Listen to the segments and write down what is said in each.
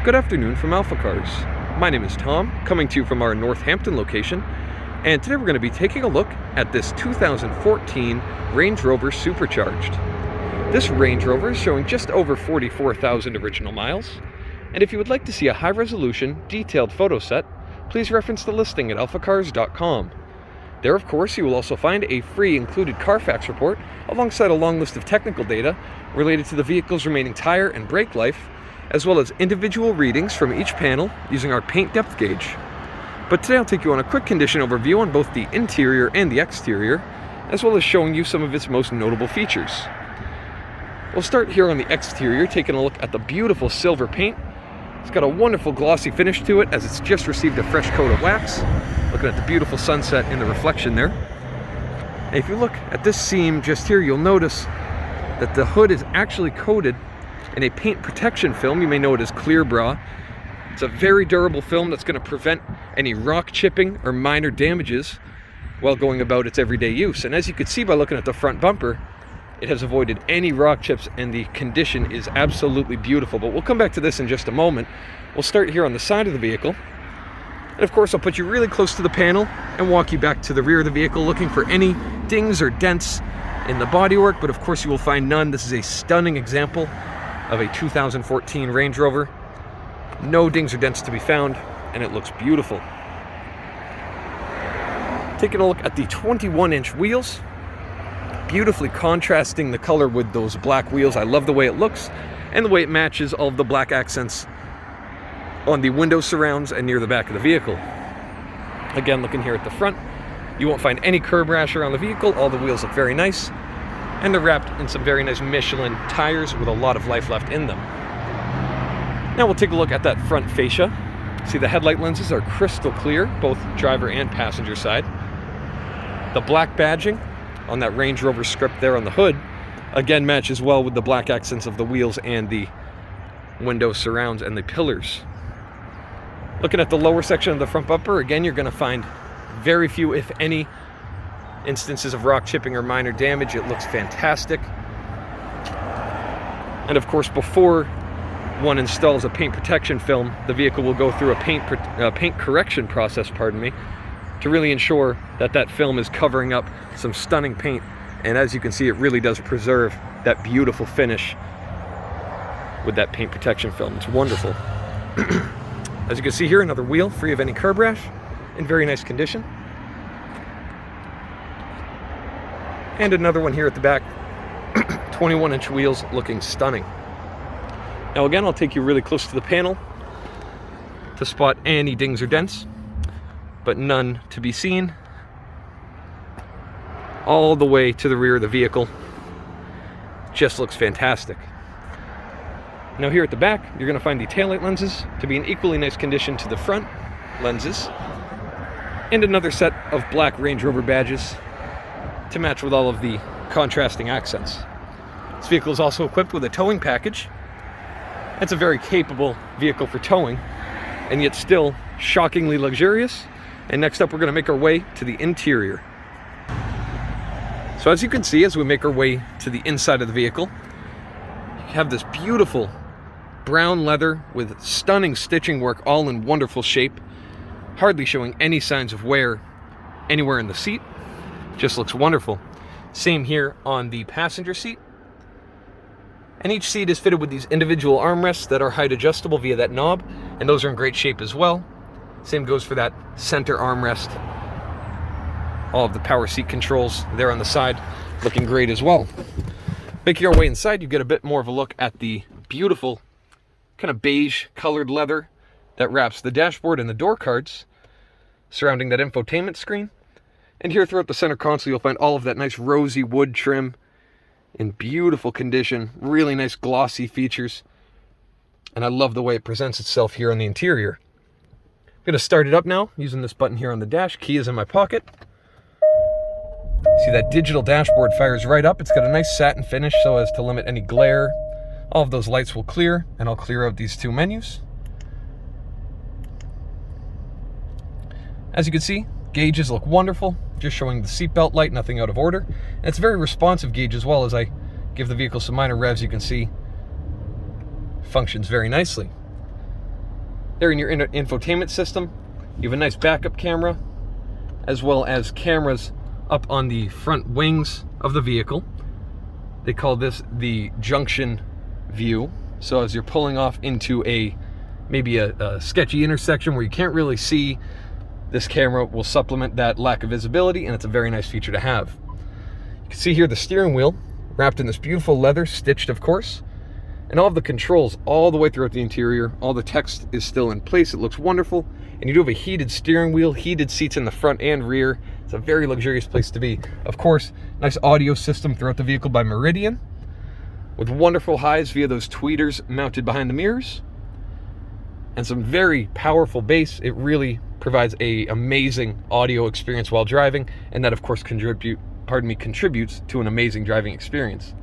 Good afternoon from AlphaCars. My name is Tom, coming to you from our Northampton location, and today we're going to be taking a look at this 2014 Range Rover Supercharged. This Range Rover is showing just over 44,000 original miles, and if you would like to see a high-resolution, detailed photo set, please reference the listing at alphacars.com. There, of course, you will also find a free included Carfax report alongside a long list of technical data related to the vehicle's remaining tire and brake life, as well as individual readings from each panel using our paint depth gauge. But today I'll take you on a quick condition overview on both the interior and the exterior, as well as showing you some of its most notable features. We'll start here on the exterior, taking a look at the beautiful silver paint. It's got a wonderful glossy finish to it as it's just received a fresh coat of wax. Looking at the beautiful sunset in the reflection there. And if you look at this seam just here, you'll notice that the hood is actually coated in a paint protection film. You may know it as Clear Bra. It's a very durable film that's going to prevent any rock chipping or minor damages while going about its everyday use. And as you can see by looking at the front bumper, it has avoided any rock chips and the condition is absolutely beautiful. But we'll come back to this in just a moment. We'll start here on the side of the vehicle. And of course, I'll put you really close to the panel and walk you back to the rear of the vehicle looking for any dings or dents in the bodywork, but of course you will find none. This is a stunning example of a 2014 Range Rover. No dings or dents to be found, and it looks beautiful. Taking a look at the 21-inch wheels, beautifully contrasting the color with those black wheels. I love the way it looks and the way it matches all of the black accents on the window surrounds and near the back of the vehicle. Again, looking here at the front, you won't find any curb rash around the vehicle. All the wheels look very nice, and they're wrapped in some very nice Michelin tires with a lot of life left in them. Now we'll take a look at that front fascia. See, the headlight lenses are crystal clear, both driver and passenger side. The black badging on that Range Rover script there on the hood, again, matches well with the black accents of the wheels and the window surrounds and the pillars. Looking at the lower section of the front bumper, again, you're going to find very few, if any, instances of rock chipping or minor damage. It looks fantastic. And of course, before one installs a paint protection film, the vehicle will go through a paint correction process, to really ensure that that film is covering up some stunning paint. And as you can see, it really does preserve that beautiful finish with that paint protection film. It's wonderful. As you can see here, another wheel free of any curb rash, in very nice condition. And another one here at the back, 21-inch wheels looking stunning. Now again, I'll take you really close to the panel to spot any dings or dents, but none to be seen. All the way to the rear of the vehicle. Just looks fantastic. Now here at the back, you're going to find the taillight lenses to be in equally nice condition to the front lenses, and another set of black Range Rover badges to match with all of the contrasting accents. This vehicle is also equipped with a towing package. It's a very capable vehicle for towing, and yet still shockingly luxurious. And next up, we're going to make our way to the interior. So as you can see, as we make our way to the inside of the vehicle, you have this beautiful brown leather with stunning stitching work, all in wonderful shape, hardly showing any signs of wear anywhere in the seat. Just looks wonderful. Same here on the passenger seat. And each seat is fitted with these individual armrests that are height adjustable via that knob, and those are in great shape as well. Same goes for that center armrest. All of the power seat controls there on the side looking great as well. Making our way inside, you get a bit more of a look at the beautiful kind of beige colored leather that wraps the dashboard and the door cards surrounding that infotainment screen. And here throughout the center console, you'll find all of that nice rosy wood trim in beautiful condition, really nice glossy features. And I love the way it presents itself here on the interior. I'm going to start it up now using this button here on the dash. Key is in my pocket. See, that digital dashboard fires right up. It's got a nice satin finish so as to limit any glare. All of those lights will clear, and I'll clear out these two menus. As you can see, gauges look wonderful, just showing the seatbelt light, nothing out of order. And it's a very responsive gauge as well. As I give the vehicle some minor revs, you can see functions very nicely. There in your infotainment system, you have a nice backup camera, as well as cameras up on the front wings of the vehicle. They call this the junction view. So as you're pulling off into maybe a sketchy intersection where you can't really see, this camera will supplement that lack of visibility, and it's a very nice feature to have. You can see here the steering wheel wrapped in this beautiful leather, stitched of course, and all of the controls all the way throughout the interior. All the text is still in place. It looks wonderful, and you do have a heated steering wheel, heated seats in the front and rear. It's a very luxurious place to be. Of course, nice audio system throughout the vehicle by Meridian, with wonderful highs via those tweeters mounted behind the mirrors, and some very powerful bass. It really provides a amazing audio experience while driving, and that of course contributes to an amazing driving experience.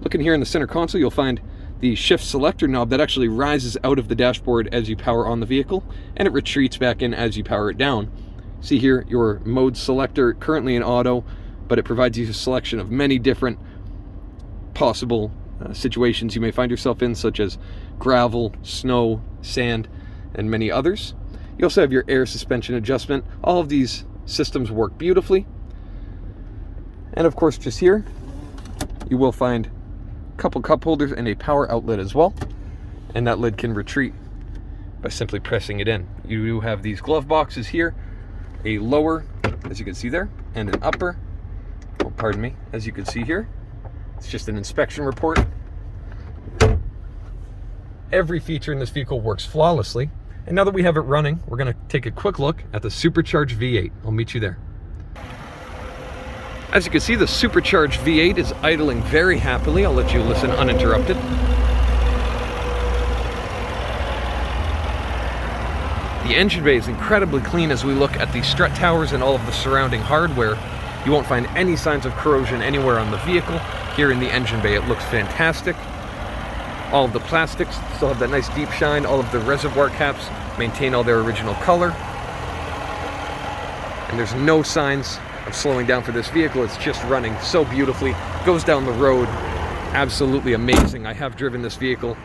Looking here in the center console, you'll find the shift selector knob that actually rises out of the dashboard as you power on the vehicle, and it retreats back in as you power it down. See here your mode selector, currently in auto, but it provides you a selection of many different possible situations you may find yourself in, such as gravel, snow, sand, and many others. You also have your air suspension adjustment. All of these systems work beautifully. And of course, just here, you will find a couple cup holders and a power outlet as well. And that lid can retreat by simply pressing it in. You do have these glove boxes here, a lower, as you can see there, and an upper. Oh, pardon me, as you can see here. It's just an inspection report. Every feature in this vehicle works flawlessly. And now that we have it running, we're going to take a quick look at the Supercharged V8. I'll meet you there. As you can see, the Supercharged V8 is idling very happily. I'll let you listen uninterrupted. The engine bay is incredibly clean as we look at the strut towers and all of the surrounding hardware. You won't find any signs of corrosion anywhere on the vehicle. Here in the engine bay, it looks fantastic. All of the plastics still have that nice deep shine. All of the reservoir caps maintain all their original color. And there's no signs of slowing down for this vehicle. It's just running so beautifully. Goes down the road absolutely amazing. I have driven this vehicle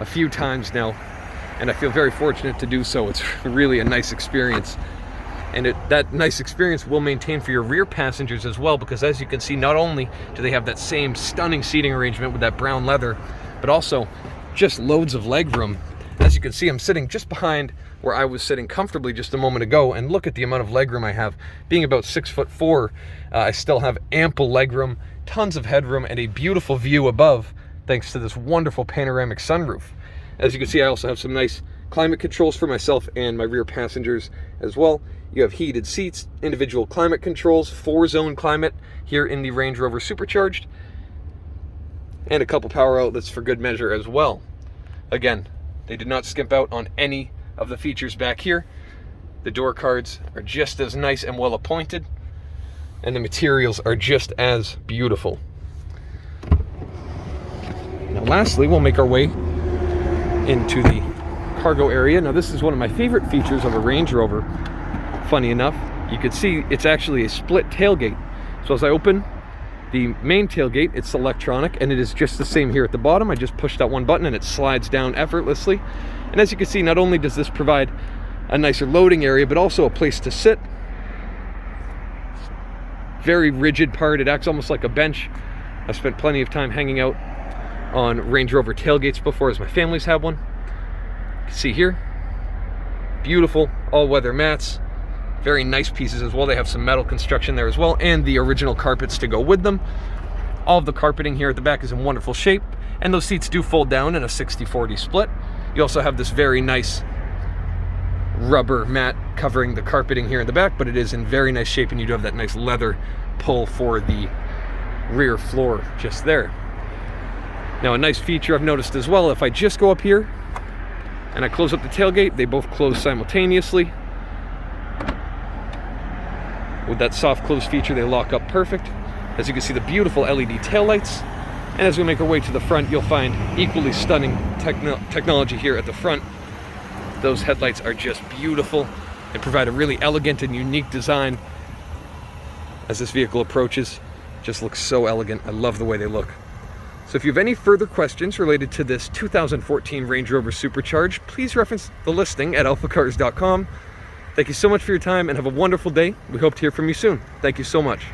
a few times now, and I feel very fortunate to do so. It's really a nice experience. And that nice experience will maintain for your rear passengers as well, because as you can see, not only do they have that same stunning seating arrangement with that brown leather, but also just loads of leg room. As you can see, I'm sitting just behind where I was sitting comfortably just a moment ago, and look at the amount of leg room I have. Being about 6'4", I still have ample leg room, tons of headroom, and a beautiful view above thanks to this wonderful panoramic sunroof. As you can see, I also have some nice climate controls for myself and my rear passengers as well. You have heated seats, individual climate controls, 4-zone climate here in the Range Rover Supercharged, and a couple power outlets for good measure as well. Again, they did not skimp out on any of the features back here. The door cards are just as nice and well appointed, and the materials are just as beautiful. Now lastly, we'll make our way into the cargo area. Now this is one of my favorite features of a Range Rover. Funny enough, you can see it's actually a split tailgate. So as I open the main tailgate, it's electronic, and it is just the same here at the bottom. I just push that one button and it slides down effortlessly. And as you can see, not only does this provide a nicer loading area, but also a place to sit. Very rigid part. It acts almost like a bench. I've spent plenty of time hanging out on Range Rover tailgates before, as my family's had one. You can see here, beautiful all-weather mats. Very nice pieces as well. They have some metal construction there as well, and the original carpets to go with them. All of the carpeting here at the back is in wonderful shape, and those seats do fold down in a 60-40 split. You also have this very nice rubber mat covering the carpeting here in the back, but it is in very nice shape, and you do have that nice leather pull for the rear floor just there. Now, a nice feature I've noticed as well, if I just go up here and I close up the tailgate, they both close simultaneously. With that soft close feature, they lock up perfect. As you can see, the beautiful LED taillights. And as we make our way to the front, you'll find equally stunning technology here at the front. Those headlights are just beautiful and provide a really elegant and unique design. As this vehicle approaches, just looks so elegant. I love the way they look. So if you have any further questions related to this 2014 Range Rover Supercharged, please reference the listing at alphacars.com. Thank you so much for your time and have a wonderful day. We hope to hear from you soon. Thank you so much.